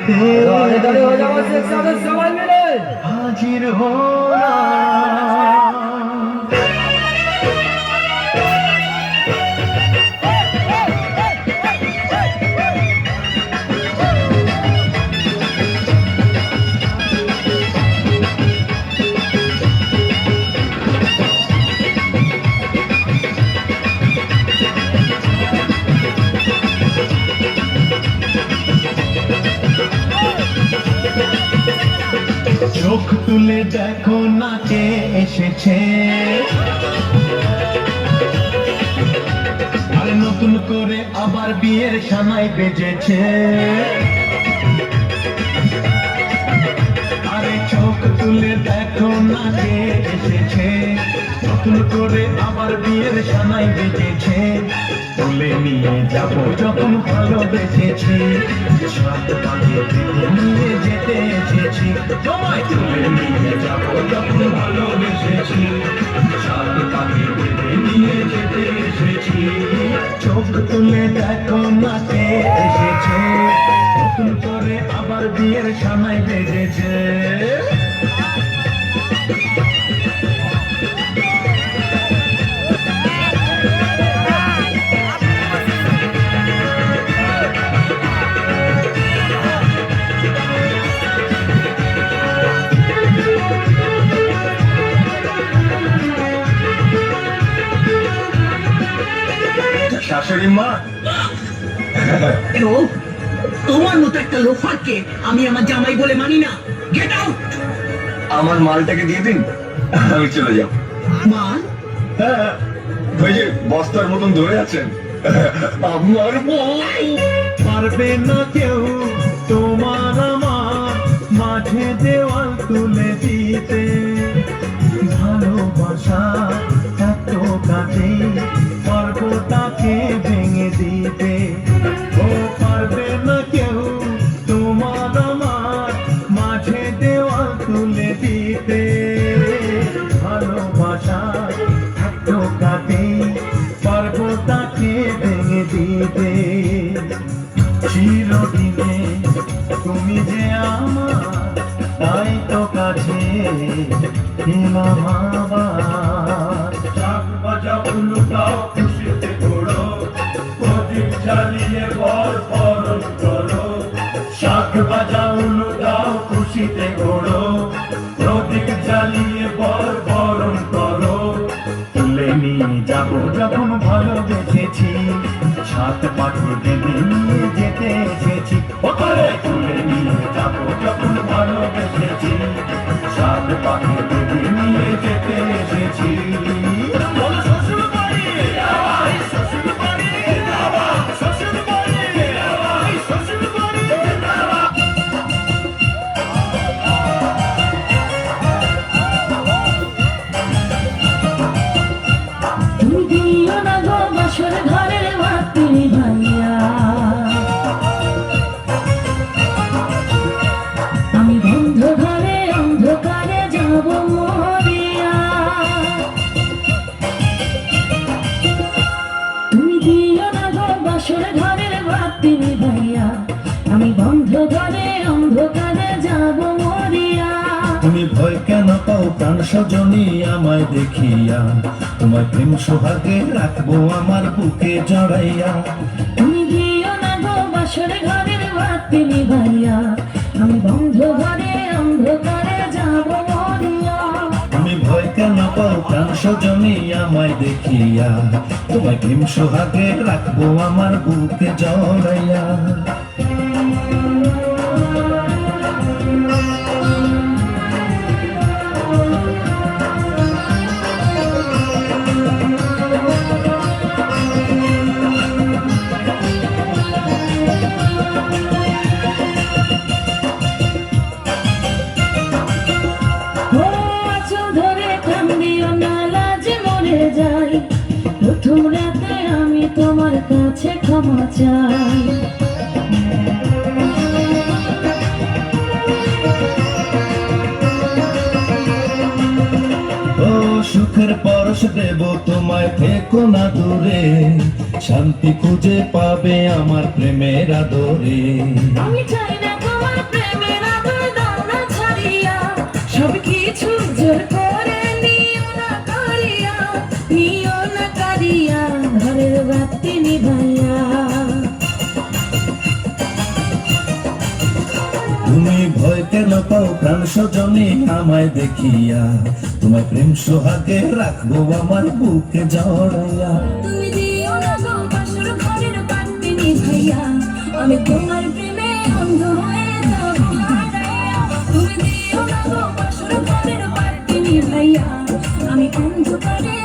যেতে হাজির হলাম। চোখ তুলে দেখো না কে এসেছে, আরে নতুন করে আবার বিয়ের সানাই বেজেছে। আরে চোখ তুলে দেখো না কে এসেছে, নতুন করে আবার বিয়ের সানাই বেজেছে। তুলে নিয়ে যাব যখন ভালোবেসেছি, সাত পাকে নিয়ে যেতে এসেছি। তোমায় তুলে নিয়ে যাব যখন ভালোবেসেছি, সাত পাকে নিয়ে যেতে এসেছি। চোখ তুলে দেখো না কে এসেছে, নতুন করে আবার বিয়ের সানাই বেজেছে। শাশুড়ি মা, তোমার মতো একটা লোফারকে আমি আমার জামাই বলে মানি না। Get out. আমার মালটাকে দিয়ে দিন, আমি চলে যাব। মাল? হ্যাঁ, ওই যে বস্তার মতন ধরে আছেন, আমার পারবে না কেউ তোমার আমার মাঝে দেওয়াল তুলে দিতে। ভালোবাসা এত কাজে পারবো তাকে ভেঙে দিতে। ও পারবে না কেউ তোমার আমার মাঝে দেওয়াল তুলে দিতে। ভালোবাসা এত কাজে পারবো তাকে ভেঙে দিতে। চিরদিনে তুমি যে আমার, তাই তো কাছে এলাম আবার। শাক বাজা উলুটাও খুশিতে ঘোড়ো, প্রদীপ জ্বালিয়ে বর বরণ করো। শাক বাজা উলুটাও খুশিতে ঘোড়ো, প্রদীপ জ্বালিয়ে বর বরণ করো। তুলে নিয়ে যাব যখন ভালোবেসেছি, সাত পাখি দেবে নিয়ে যেতে এসেছি। ওখানে তুলে নিয়ে যাব যখন ভালোবেসেছি, সাত পাখি দেবে নিয়ে যেতে এসেছি। শ্বশুর বাড়ি, শ্বশুর বাড়ি, শ্বশুর বাড়ি, শ্বশুর বাড়ি। তুমি দিও না গো বাসর ঘরের বাতি ভাইয়া, আমি বন্ধ ঘরে অন্ধকারে যাব মরিয়া। তুমি দিও না গো বাসর ঘরের বাতি ভাইয়া, আমি বন্ধ ঘরে অন্ধকারে যাব মরিয়া। তুমি ভয় কেন পাও প্রাণ সজনী আমায় দেখিয়া, তোমার প্রেম সোহাগে রাখবো আমার বুকে জড়াইয়া। তুমি দিও না গো বাসর ঘরের বাতি ভাইয়া, আমি বন্ধ ঘরে অন্ধকারে যাব মরিয়া। তুমি ভয় কেন পাও প্রাণ সজনী আমায় দেখিয়া, তোমার প্রেম সোহাগে রাখবো আমার বুকে জড়াইয়া। প্রথম রাতে আমি তোমার কাছে ক্ষমা চাই। ও সুখের পরশ দেব তোমায়, থেকো না দূরে, শান্তি খুঁজে পাবে আমার প্রেমের আদরে। আমি চাই না তোমার সব কিছু জোর করে নিও না কারিয়া ঘরের বাতি নিভাইয়া। তুমি ভয় কেন পাও প্রাণ স্বজনে আমায় দেখিয়া, তোমার প্রেম সোহাগে রাখবো আমার বুকে জড়াইয়া। তুমি দিও না গো বাসর ঘরের বাতি নিভাইয়া, আমি তোমার প্রেমে অন্ধ হয়ে যাব হারাইয়া। তুমি দিও না গো বাসর ঘরের বাতি নিভাইয়া, আমি অন্ধকারে